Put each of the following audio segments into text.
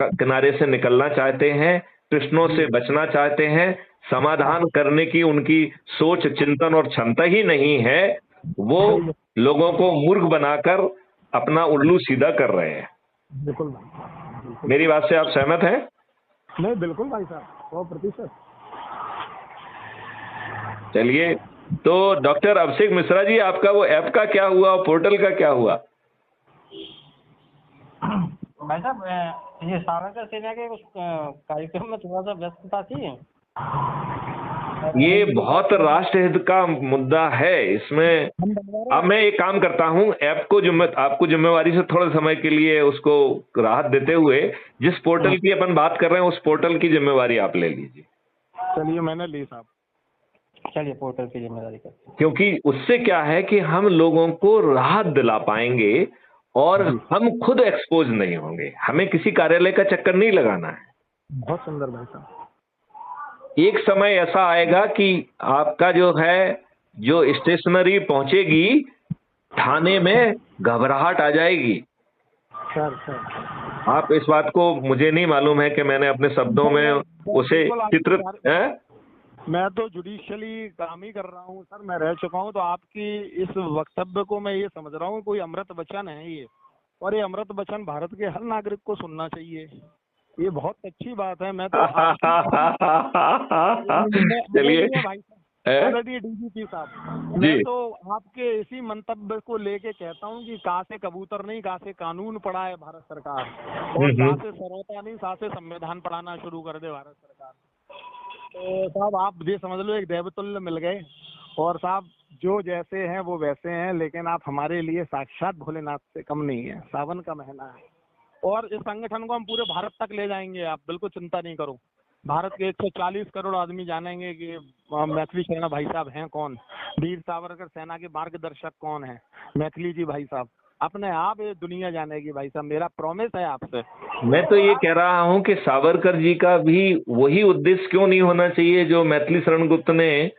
किनारे से निकलना चाहते हैं, प्रश्नों से बचना चाहते हैं, समाधान करने की उनकी सोच, चिंतन और क्षमता ही नहीं है, वो लोगों को मूर्ख बनाकर अपना उल्लू सीधा कर रहे हैं। बिल्कुल भाई, मेरी बात से आप सहमत हैं? नहीं बिल्कुल भाई साहब, 100%। चलिए, तो डॉक्टर अभिषेक मिश्रा जी, आपका वो ऐप का क्या हुआ, पोर्टल का क्या हुआ? भाई साहब, ये सावरकर सेना के उस कार्यक्रम में थोड़ा सा व्यस्तता थी। ये बहुत राष्ट्रहित का मुद्दा है। इसमें अब मैं एक काम करता हूं, ऐप को आपको जिम्मेवारी से थोड़े समय के लिए उसको राहत देते हुए, जिस पोर्टल की अपन बात कर रहे हैं उस पोर्टल की जिम्मेवारी आप ले लीजिए। चलिए, मैंने ली साहब। चलिए, पोर्टल की जिम्मेदारी करते हैं। क्योंकि उससे क्या है कि हम लोगों को राहत दिला पाएंगे और हम खुद एक्सपोज नहीं होंगे। हमें किसी कार्यालय का चक्कर नहीं लगाना है। बहुत सुंदर भाई साहब। एक समय ऐसा आएगा कि आपका जो है, जो स्टेशनरी पहुंचेगी थाने में, घबराहट आ जाएगी। सर आप इस बात को, मुझे नहीं मालूम है कि मैंने अपने शब्दों में उसे चित्रित है। मैं तो जुडिशियली काम ही कर रहा हूँ सर, मैं रह चुका हूँ, तो आपकी इस वक्तव्य को मैं ये समझ रहा हूँ कोई अमृत वचन है ये, और ये अमृत वचन भारत के हर नागरिक को सुनना चाहिए। ये बहुत अच्छी बात है। मैं तो चलिए डीजीपी साहब, मैं तो आपके इसी मंतव्य को लेके कहता हूँ कि कहाँ से कबूतर नहीं, कहाँ से कानून पढ़ा है भारत सरकार, और कहाँ से सरोता नहीं, कहाँ से संविधान पढ़ाना शुरू कर दे भारत सरकार। तो साहब आप ये समझ लो एक देवतुल्य मिल गए, और साहब जो जैसे हैं वो वैसे हैं, लेकिन आप हमारे लिए साक्षात भोलेनाथ से कम नहीं है। सावन का महीना है और इस संगठन को हम पूरे भारत तक ले जाएंगे, आप बिल्कुल चिंता नहीं करो। भारत के 140 करोड़ आदमी जानेंगे कि मैथिली शरण भाई साहब हैं कौन, वीर सावरकर सेना के मार्गदर्शक कौन है, मैथिली जी भाई साहब। अपने आप ये दुनिया जानेगी भाई साहब, मेरा प्रॉमिस है आपसे। मैं तो ये कह रहा हूं कि सावरकर जी का भी वही उद्देश्य क्यों नहीं होना चाहिए जो मैथिली शरण गुप्त ने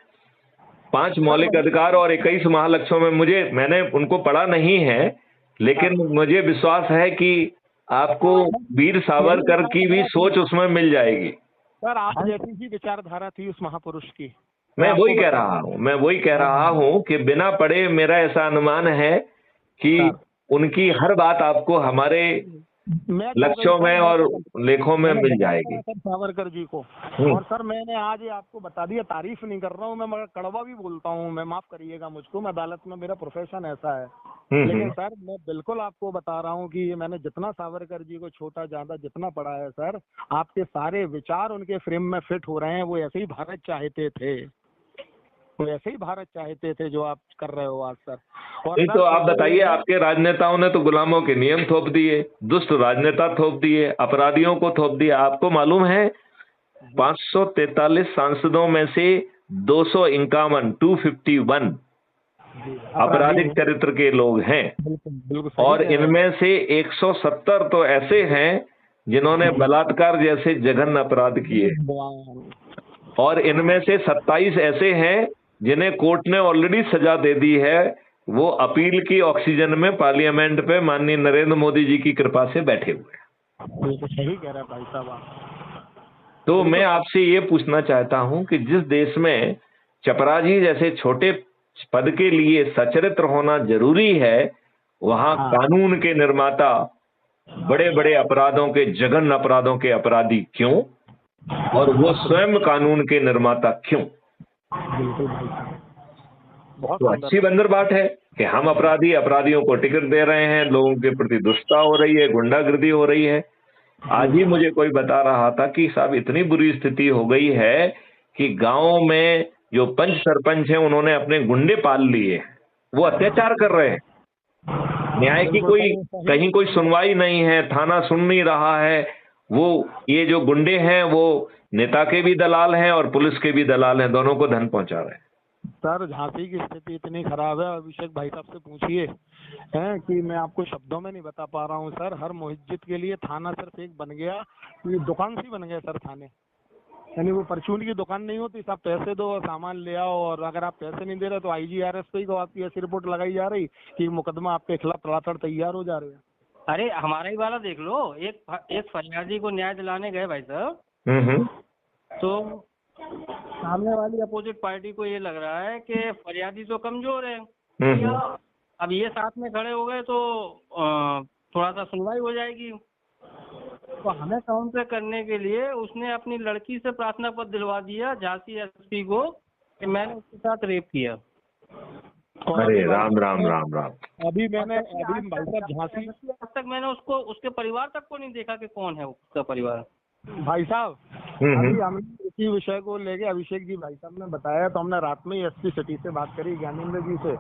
5 मौलिक अधिकार और 21 महालक्ष्यों में, मैंने उनको पढ़ा नहीं है, लेकिन मुझे विश्वास है कि आपको वीर सावरकर की भी सोच उसमें मिल जाएगी। सर आप जैसी ही विचारधारा थी उस महापुरुष की। मैं वही कह रहा हूं कि बिना पढ़े मेरा ऐसा अनुमान है कि उनकी हर बात आपको हमारे लक्ष्यों में और लेखों में मिल जाएगी। सर सावरकर जी को, और सर मैंने आज ये आपको बता दिया, तारीफ नहीं कर रहा हूँ मैं, मगर कड़वा भी बोलता हूँ मैं, माफ करिएगा मुझको, मैं अदालत में, मेरा प्रोफेशन ऐसा है। लेकिन सर मैं बिल्कुल आपको बता रहा हूँ कि मैंने जितना सावरकर जी को छोटा ज्यादा जितना पढ़ा है सर, आपके सारे विचार उनके फ्रेम में फिट हो रहे हैं। वो ऐसे ही भारत चाहते थे, वो ऐसे ही भारत चाहते थे जो आप कर रहे हो आज सर। और नहीं तो आप बताइए, आपके राजनेताओं ने तो गुलामों के नियम थोप दिए, दुष्ट राजनेता थोप दिए, अपराधियों को थोप दिया। आपको मालूम है 543 सांसदों में से 251 आपराधिक चरित्र के लोग हैं, और इनमें से 170 तो ऐसे हैं जिन्होंने बलात्कार जैसे जघन्य अपराध किए, और इनमें से 27 ऐसे हैं जिन्हें कोर्ट ने ऑलरेडी सजा दे दी है। वो अपील की ऑक्सीजन में पार्लियामेंट पे माननीय नरेंद्र मोदी जी की कृपा से बैठे हुए हैं। सही कह रहे हैं भाई साहब। तो मैं आपसे ये पूछना चाहता हूं कि जिस देश में चपरासी जैसे छोटे पद के लिए सचरित्र होना जरूरी है, वहां कानून के निर्माता बड़े बड़े अपराधों के, जघन्य अपराधों के अपराधी क्यों, और वो स्वयं कानून के निर्माता क्यों? तो अच्छी बंदर बात है कि हम अपराधियों को टिकट दे रहे हैं, लोगों के प्रति दुष्टता हो रही है, गुंडागर्दी हो रही है। आज ही मुझे कोई बता रहा था कि साहब इतनी बुरी स्थिति हो गई है कि गांव में जो पंच सरपंच हैं उन्होंने अपने गुंडे पाल लिए, वो अत्याचार कर रहे हैं। न्याय की कहीं कोई सुनवाई नहीं है, थाना सुन नहीं रहा है। वो ये जो गुंडे हैं वो नेता के भी दलाल हैं और पुलिस के भी दलाल हैं, दोनों को धन पहुंचा रहे हैं। सर झांसी की स्थिति इतनी खराब है, अभिषेक भाई साहब से पूछिए हैं कि मैं आपको शब्दों में नहीं बता पा रहा हूँ सर। हर मस्जिद के लिए थाना सिर्फ एक बन गया, ये दुकान सी बन गए सर थाने। यानी वो परचून की दुकान नहीं होती, सब पैसे दो और सामान ले आओ, और अगर आप पैसे नहीं दे रहे तो IGRS पे ही तो आपकी ऐसी रिपोर्ट लगाई जा रही कि मुकदमा आपके खिलाफ तड़ातड़ तैयार हो जा रहे हैं। अरे हमारा ही वाला देख लो, एक फरियादी को न्याय दिलाने गए भाई साहब, हम्म। तो सामने वाली अपोजिट पार्टी को ये लग रहा है कि फरियादी तो कमजोर है। अब ये साथ में खड़े हो गए तो थोड़ा सा सुनवाई हो जाएगी। तो हमें काउंटर करने के लिए उसने अपनी लड़की से प्रार्थना पत्र दिलवा दिया झांसी एसपी को कि मैंने उसके साथ रेप किया। अरे राम राम राम राम। अभी भाई साहब झांसी, आज तक मैंने उसको उसके परिवार तक को नहीं देखा कि कौन है उसका परिवार। भाई साहब अभी हमने इसी विषय को लेके अभिषेक जी भाई साहब ने बताया, तो हमने रात में ही एसपी सिटी से बात करी, ज्ञानेंद्र जी से,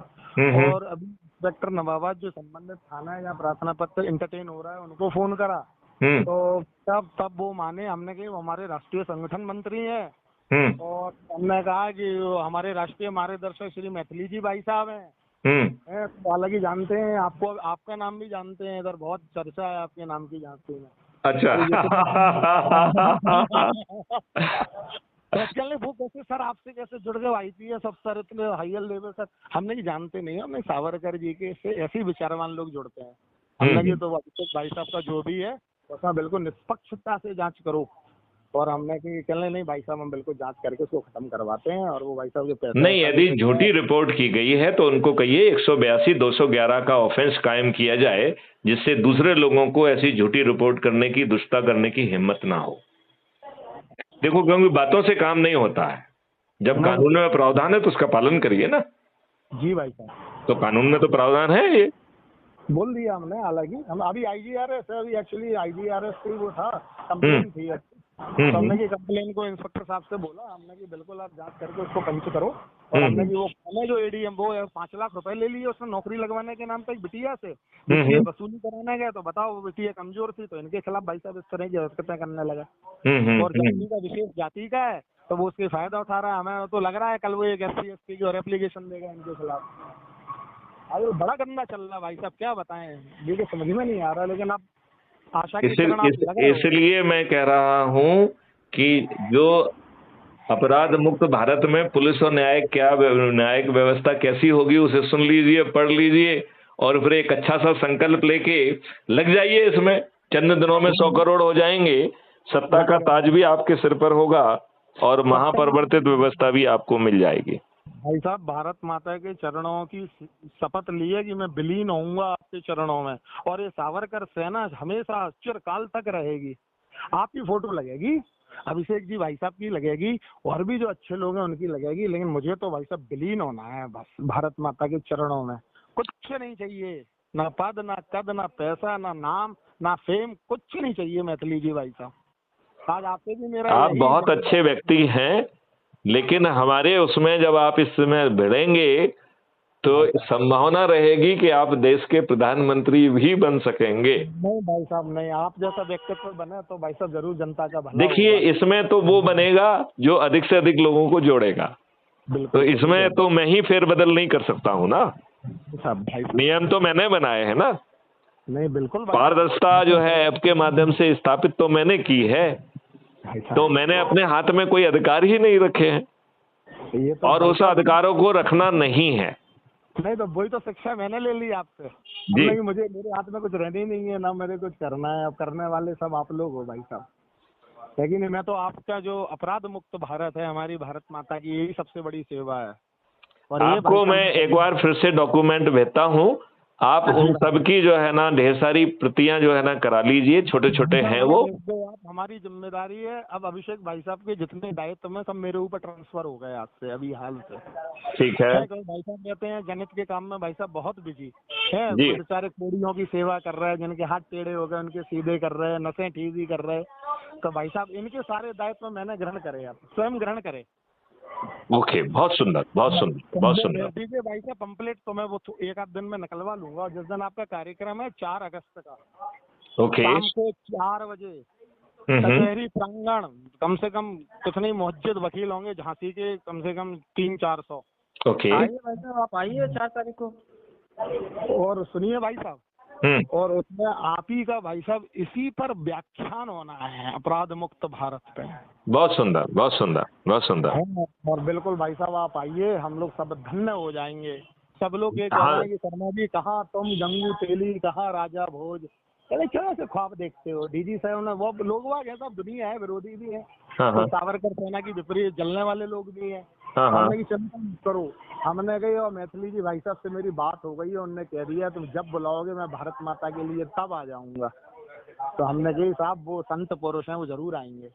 और अभी इंस्पेक्टर नवाबाद जो संबंधित थाना है जहाँ प्रार्थना पत्र इंटरटेन हो रहा है उनको फोन करा, तो तब वो माने। हमने कहा वो हमारे राष्ट्रीय संगठन मंत्री हैं, और हमने कहा कि हमारे राष्ट्रीय मार्गदर्शक श्री मैथिली जी भाई साहब हैं, तो हालांकि जानते हैं आपको, आपका नाम भी जानते हैं, इधर बहुत चर्चा है आपके नाम की झांसी में। अच्छा। तो चले वो कैसे सर, आपसे कैसे जुड़ गए IPS अफसर इतने हायर लेवल सर? हमने कि जानते नहीं, हमने सावरकर जी के ऐसे ही विचारवान लोग जुड़ते हैं। हमने कि तो भाई साहब का जो भी है उसमें बिल्कुल निष्पक्षता से जांच करो, और हमने कि चलने नहीं भाई साहब, हम बिल्कुल जांच करके उसको खत्म करवाते हैं। और वो भाई साहब के पैसे नहीं, यदि झूठी रिपोर्ट की गई है तो उनको कहिए 182 211 का ऑफेंस कायम किया जाए, जिससे दूसरे लोगों को ऐसी झूठी रिपोर्ट करने की, दुष्टता करने की हिम्मत ना हो। देखो, क्योंकि बातों से काम नहीं होता है। जब कानून में प्रावधान है तो उसका पालन करिए ना। जी भाई साहब, तो कानून में तो प्रावधान है, ये बोल दिया हमने। हालांकि हम अभी IGRS अभी एक्चुअली IGRS की वो था, कंप्लेन थी, तो हमने की कंप्लेन को इंस्पेक्टर साहब से बोला, हमने कि बिल्कुल आप जांच करके उसको पंच करो। और हमने कि वो हमें जो ADM वो 5 लाख रुपए ले लिए उसने नौकरी लगवाने के नाम पे एक बिटिया से, वसूली कराने गए, तो बताओ वो बिटिया कमजोर थी, तो इनके खिलाफ भाई साहब इस तरह की हरकतें करने लगा। और जाति का विशेष जाति का है तो वो उसके फायदा उठा रहा है। हमें तो लग रहा है कल वो एक SC ST की और एप्लीकेशन देगा इनके खिलाफ। अरे बड़ा गंदा चल रहा है भाई साहब, क्या बताएं, ये तो समझ में नहीं आ रहा। लेकिन अब आशा की किरण आप लग रहे हो। इसलिए मैं कह रहा हूं कि जो अपराध मुक्त भारत में पुलिस और न्यायिक व्यवस्था कैसी होगी उसे सुन लीजिए, पढ़ लीजिए, और फिर एक अच्छा सा संकल्प लेके लग जाइए इसमें। चंद दिनों में 100 करोड़ हो जाएंगे, सत्ता का ताज भी आपके सिर पर होगा, और महापरिवर्तित व्यवस्था भी आपको मिल जाएगी। भाई साहब भारत माता के चरणों की शपथ ली है कि मैं विलीन होऊंगा आपके चरणों में, और ये सावरकर सेना हमेशा चिरकाल तक रहेगी। आपकी फोटो लगेगी, अभिषेक जी भाई साहब की लगेगी, और भी जो अच्छे लोग हैं उनकी लगेगी, लेकिन मुझे तो भाई साहब विलीन होना है बस भारत माता के चरणों में। कुछ नहीं चाहिए, ना पद, ना कद, ना पैसा, ना नाम, ना फेम, कुछ नहीं चाहिए मैथिली जी भाई साहब। आज आपसे भी मेरा, आप बहुत अच्छे व्यक्ति हैं, लेकिन हमारे उसमें जब आप इस समय भिड़ेंगे तो संभावना रहेगी कि आप देश के प्रधानमंत्री भी बन सकेंगे। नहीं भाई साहब नहीं, आप जैसा व्यक्तित्व बने तो भाई साहब जरूर जनता का भला। देखिए, इसमें तो वो बनेगा जो अधिक से अधिक लोगों को जोड़ेगा, तो इसमें तो मैं ही फेरबदल नहीं कर सकता हूँ ना। नियम तो मैंने बनाए हैं ना। नहीं बिल्कुल, पारदर्शिता जो है ऐप के माध्यम से स्थापित तो मैंने की है, तो मैंने अपने हाथ में कोई अधिकार ही नहीं रखे हैं, और उस अधिकारों को रखना नहीं है। नहीं तो वही तो शिक्षा मैंने ले ली आपसे जी। नहीं, मुझे मेरे हाथ में कुछ रहना ही नहीं है, ना मेरे कुछ करना है। अब करने वाले सब आप लोग हो भाई साहब, लेकिन मैं तो आपका जो अपराध मुक्त भारत है, हमारी भारत माता की, यही सबसे बड़ी सेवा है। और आपको मैं एक बार फिर से डॉक्यूमेंट भेजता हूँ, आप उन सब की जो है ना ढेर सारी प्रतियां जो है ना करा लीजिए, छोटे छोटे हैं वो। आप, हमारी जिम्मेदारी है। अब अभिषेक भाई साहब के जितने दायित्व में सब मेरे ऊपर ट्रांसफर हो गए आपसे अभी हाल से। ठीक है, भाई साहब कहते हैं गणित के काम में भाई साहब बहुत बिजी है, बेचारे कोड़ियों की सेवा कर रहे हैं, जिनके हाथ टेढ़े हो गए उनके सीधे कर रहे हैं, नसें ठीक कर रहे हैं। तो भाई साहब इनके सारे दायित्व मैंने ग्रहण करे, आप स्वयं ग्रहण करें। ओके, बहुत सुंदर, बहुत सुंदर, बहुत सुंदर। दीजिए भाई साहब पंपलेट, तो मैं वो एक आध दिन में निकलवा लूंगा। और जिस दिन आपका कार्यक्रम है 4 अगस्त का, शाम को 4 बजे कचहरी प्रांगण, कम से कम कुछ नहीं मुहज्जद वकील होंगे झांसी के, कम से कम 300-400। ओके, आइए भाई साहब, आप आइए 4 तारीख को। और सुनिए भाई साहब, और उसमें आप ही का भाई साहब इसी पर व्याख्यान होना है, अपराध मुक्त भारत पे। बहुत सुंदर, बहुत सुंदर, बहुत सुंदर। और बिल्कुल भाई साहब आप आइए, हम लोग सब धन्य हो जाएंगे। सब लोग ये कह रहे हैं कि शर्मा जी कहाँ तुम, गंगू तेली कहाँ राजा भोज, अरे क्यों ऐसे ख्वाब देखते हो? डीजी साहब ने वो लोग वाग है, सब दुनिया है, विरोधी भी है, हाँ तो हाँ सावरकर सेना की विपरीत जलने वाले लोग भी हैं। हाँ हाँ हमने की चिंता मत करो, हमने गई और मैथिली जी भाई साहब से मेरी बात हो गई है, उन्होंने कह दिया तुम जब बुलाओगे मैं भारत माता के लिए तब आ जाऊंगा। तो हमने कही साहब वो संत पुरुष हैं, वो जरूर आएंगे।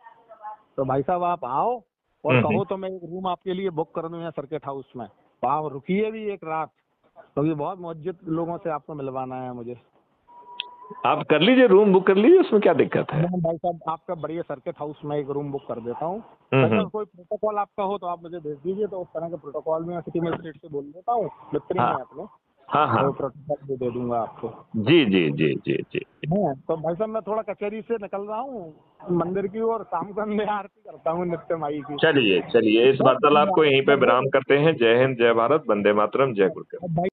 तो भाई साहब आप आओ और कहो तो मैं एक रूम आपके लिए बुक कर दूं यहाँ सर्किट हाउस में, तो आप रुकिए भी एक रात, क्योंकि बहुत मौजूद लोगों से आपको मिलवाना है मुझे। आप कर लीजिए, रूम बुक कर लीजिए, उसमें क्या दिक्कत है। मैं भाई साहब आपका बढ़िया सर्किट हाउस में एक रूम बुक कर देता हूँ। अगर कोई प्रोटोकॉल आपका हो तो आप मुझे भेज दीजिए, तो उस तरह के प्रोटोकॉल में सिटी मजिस्ट्रेट से बोल देता हूँ, मित्र हाँ हैं अपने, हाँ हाँ तो प्रोटोकॉल भी दे दूंगा आपको। जी जी जी जी जी। हाँ, तो भाई साहब मैं थोड़ा कचहरी से निकल रहा हूँ मंदिर की ओर, शाम को मैं आरती करता हूँ नित्य माई की। चलिए चलिए, इस वार्तालाप को यहीं पे विराम करते हैं। जय हिंद, जय भारत, वंदे मातरम, जय गुरुदेव। भाई